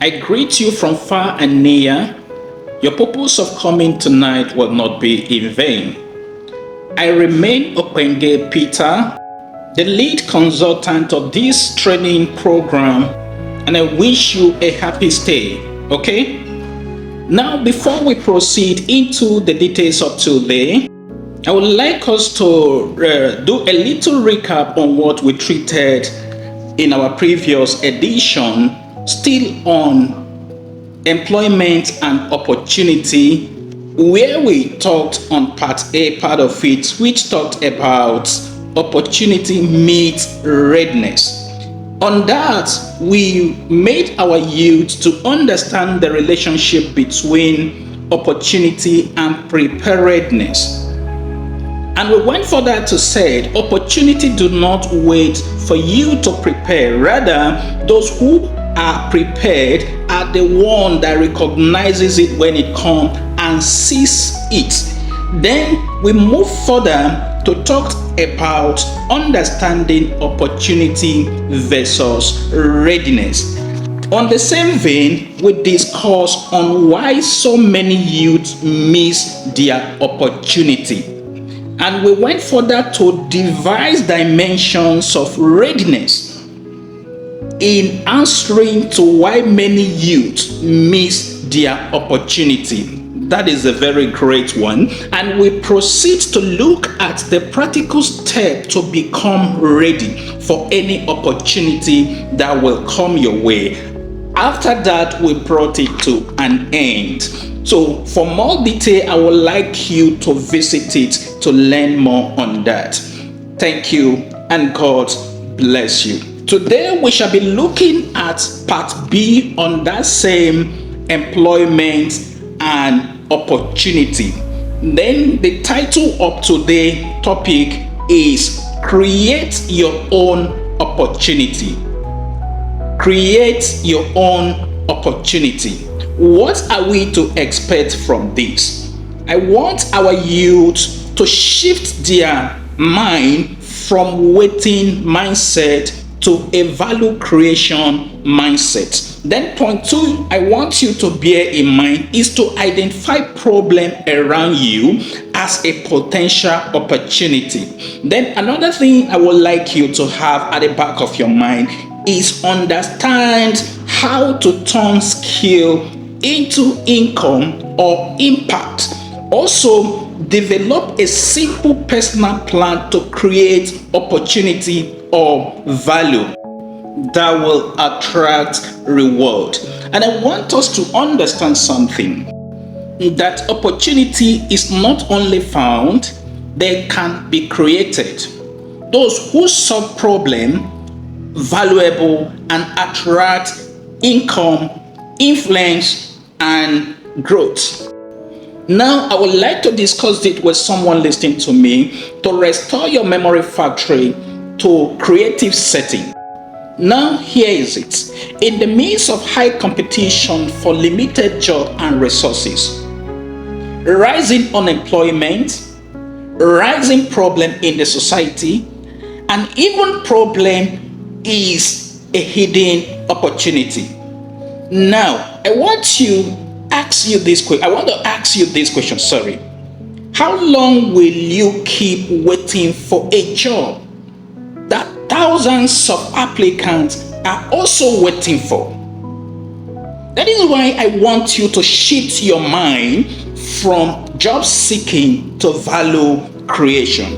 I greet you from far and near. Your purpose of coming tonight will not be in vain. I remain Openge Peter, the lead consultant of this training program, and I wish you a happy stay, okay? Now, before we proceed into the details of today, I would like us to do a little recap on what we treated in our previous edition, still on employment and opportunity, where we talked on part A, part of it, which talked about opportunity meets readiness. On that, we made our youth to understand the relationship between opportunity and preparedness. And we went further to say, opportunity do not wait for you to prepare. Rather, those who are prepared are the one that recognizes it when it comes and sees it. Then we move further to talk about understanding opportunity versus readiness. On the same vein, we discuss on why so many youth miss their opportunity. And we went further to devise dimensions of readiness in answering to why many youth miss their opportunity. That is a very great one. And we proceed to look at the practical step to become ready for any opportunity that will come your way. After that, we brought it to an end. So for more detail, I would like you to visit it to learn more on that. Thank you and God bless you. Today we shall be looking at part B on that same employment and opportunity. Then the title of today's topic is Create Your Own Opportunity. Create your own opportunity. What are we to expect from this? I want our youth to shift their mind from waiting mindset to a value creation mindset. Then point 2, I want you to bear in mind is to identify problem around you as a potential opportunity. Then another thing I would like you to have at the back of your mind is understand how to turn skill into income or impact. Also, develop a simple personal plan to create opportunity or value that will attract reward. And I want us to understand something, that opportunity is not only found, they can be created. Those who solve problem valuable and attract income, influence, and growth. Now, I would like to discuss it with someone listening to me to restore your memory factory to creative setting. Now, here is it. In the midst of high competition for limited job and resources, rising unemployment, rising problem in the society, and even problem is a hidden opportunity. Now, I want to ask you this question. How long will you keep waiting for a job that thousands of applicants are also waiting for? That is why I want you to shift your mind from job seeking to value creation.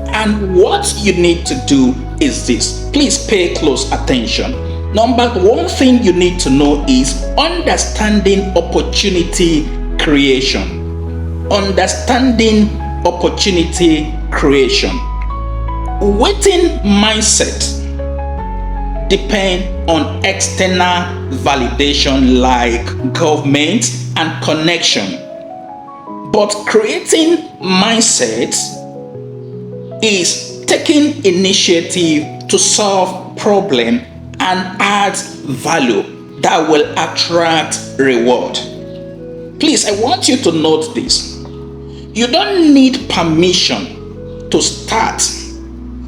And what you need to do is this. Please pay close attention. Number one thing you need to know is understanding opportunity creation. Understanding opportunity creation. Waiting mindset depend on external validation like government and connection. But creating mindset is taking initiative to solve problem and add value that will attract reward. Please, I want you to note this. You don't need permission to start.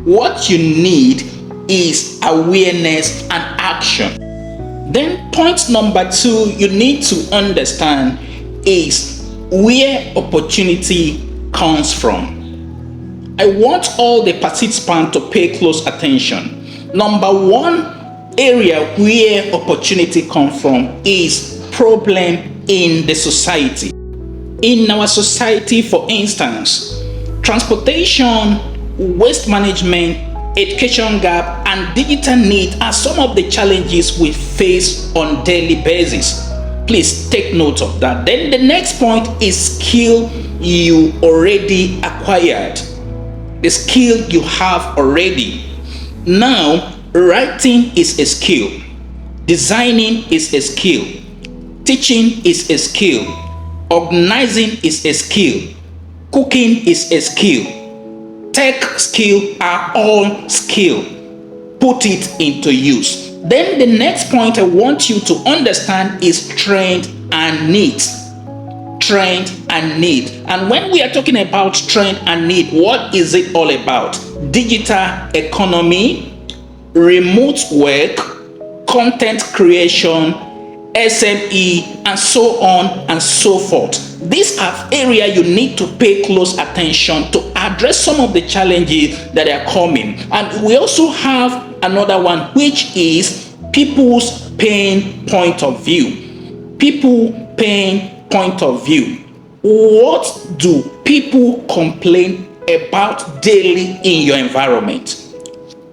What you need is awareness and action. Then point number 2 you need to understand is where opportunity comes from. I want all the participants to pay close attention. Number 1 area where opportunity comes from is problem in the society. In our society, for instance, transportation, waste management, education gap, and digital need are some of the challenges we face on daily basis. Please take note of that. Then the next point is skill you already acquired. The skill you have already. Now, writing is a skill. Designing is a skill. Teaching is a skill. Organizing is a skill. Cooking is a skill. Tech skill are all skill. Put it into use. Then the next point I want you to understand is trend and needs. Trend and need. And when we are talking about trend and need, what is it all about? Digital economy, remote work, content creation, SME, and so on and so forth. These are areas you need to pay close attention to address some of the challenges that are coming. And we also have another one, which is people's pain point of view. People pain point of view. What do people complain about daily in your environment?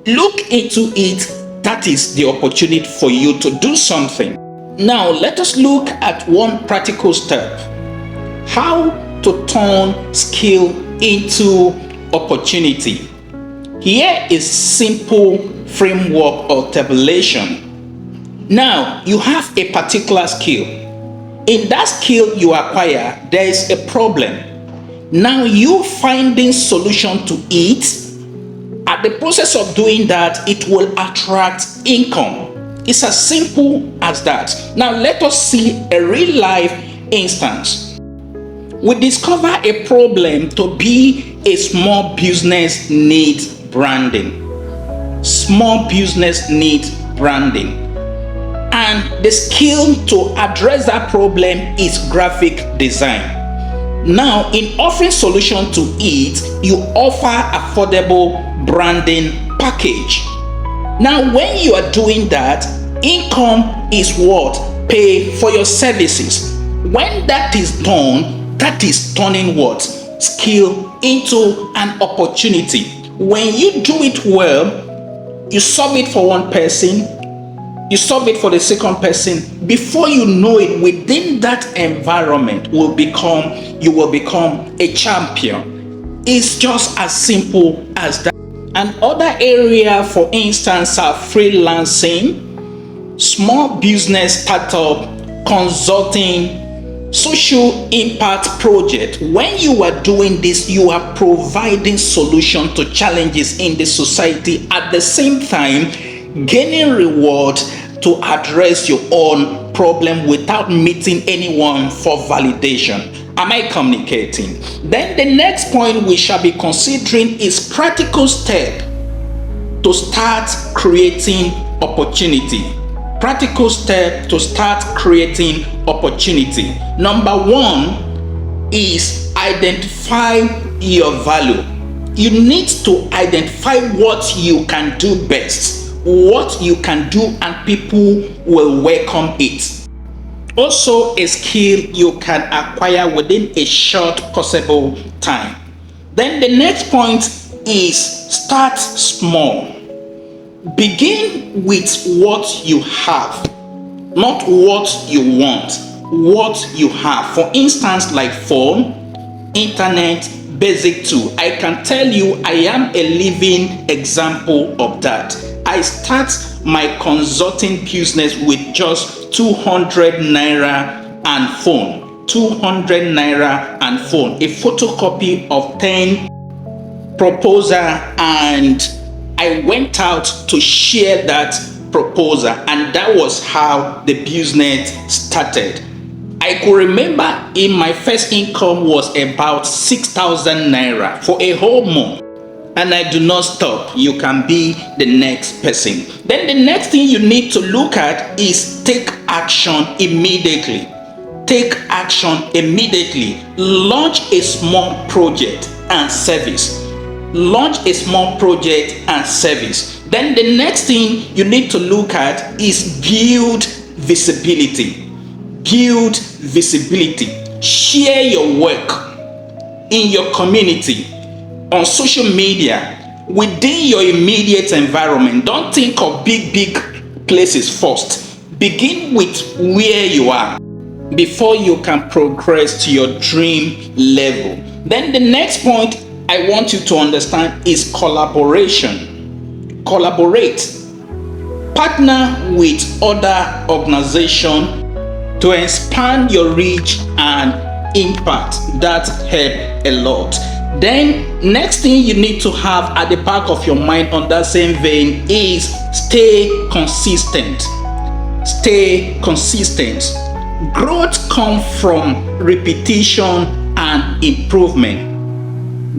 Look into it. That is the opportunity for you to do something. Now, let us look at one practical step. How to turn skill into opportunity. Here is simple framework or tabulation. Now, you have a particular skill. In that skill you acquire, there is a problem. Now, you finding solution to it. At the process of doing that, it will attract income. It's as simple as that. Now, let us see a real life instance. We discover a problem to be a small business needs branding. Small business needs branding. And the skill to address that problem is graphic design. Now, in offering solution to it, you offer affordable branding package. Now, when you are doing that, income is what? Pay for your services. When that is done, that is turning what? Skill into an opportunity. When you do it well, you solve it for one person, you solve it for the second person. Before you know it, within that environment you will become a champion. It's just as simple as that. Another area, for instance, are freelancing, small business startup, consulting, social impact project. When you are doing this, you are providing solution to challenges in the society, at the same time gaining reward to address your own problem without meeting anyone for validation. Am I communicating? Then the next point we shall be considering is practical step to start creating opportunity. Practical step to start creating opportunity. Number 1 is identify your value. You need to identify what you can do best, what you can do, and people will welcome it. Also, a skill you can acquire within a short possible time. Then the next point is start small. Begin with what you have, not what you want, what you have. For instance, like phone, internet, basic tool. I can tell you I am a living example of that. I start my consulting business with just 200 naira and phone. 200 naira and phone. A photocopy of 10 proposal, and I went out to share that proposal, and that was how the business started. I could remember in my first income was about 6,000 naira for a whole month. And I do not stop. You can be the next person. Then the next thing you need to look at is take action immediately. Take action immediately. Launch a small project and service. Launch a small project and service. Then the next thing you need to look at is build visibility. Build visibility. Share your work in your community, on social media, within your immediate environment. Don't think of big places first. Begin with where you are before you can progress to your dream level. Then the next point I want you to understand is collaboration. Collaborate. Partner with other organizations to expand your reach and impact. That helps a lot. Then next thing you need to have at the back of your mind on that same vein is stay consistent. Stay consistent. Growth comes from repetition and improvement.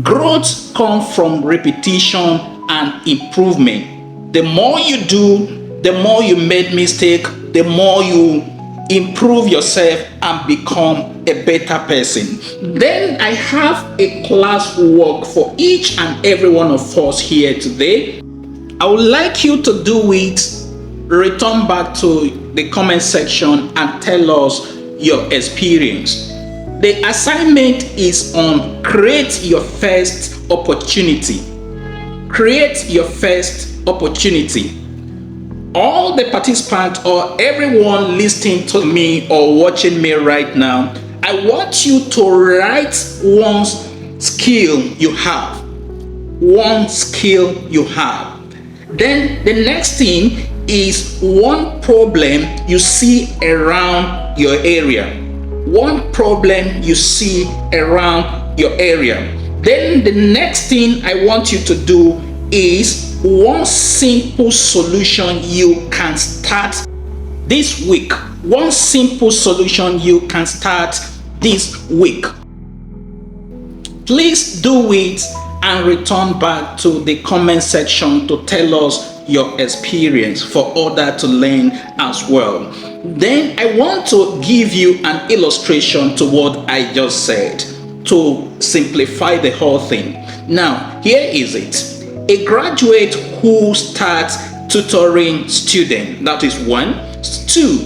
Growth comes from repetition and improvement. The more you do, the more you make mistake, the more you improve yourself and become a better person. Then I have a class work for each and every one of us here today. I would like you to do it. Return back to the comment section and tell us your experience. The assignment is on create your first opportunity. Create your first opportunity. All the participants or everyone listening to me or watching me right now, I want you to write one skill you have. One skill you have. Then the next thing is one problem you see around your area. One problem you see around your area. Then the next thing I want you to do is one simple solution you can start this week. One simple solution you can start this week. Please do it and return back to the comment section to tell us your experience for others to learn as well. Then I want to give you an illustration to what I just said to simplify the whole thing. Now, here is it. A graduate who starts tutoring students, that is one. Two,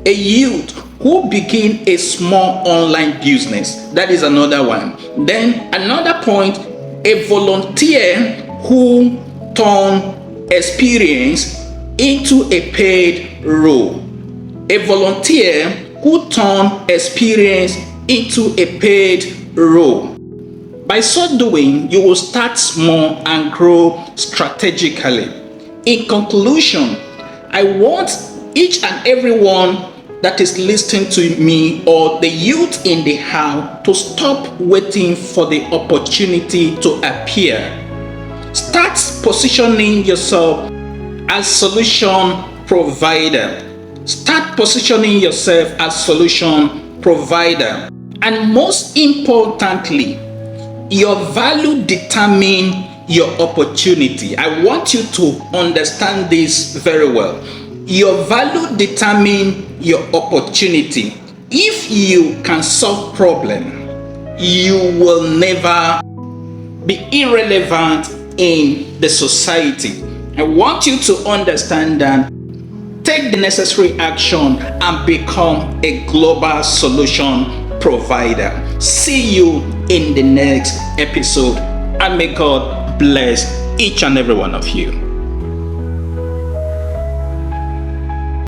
a youth who begin a small online business, that is another one. Then another point, a volunteer who turn experience into a paid role. A volunteer who turn experience into a paid role. By so doing, you will start small and grow strategically. In conclusion, I want each and everyone that is listening to me or the youth in the house to stop waiting for the opportunity to appear. Start positioning yourself as solution provider. Start positioning yourself as solution provider. And most importantly, your value determines your opportunity. I want you to understand this very well. Your value determines your opportunity. If you can solve problem, you will never be irrelevant in the society. I want you to understand that. Take the necessary action and become a global solution provider. See you in the next episode, and may God bless each and every one of you.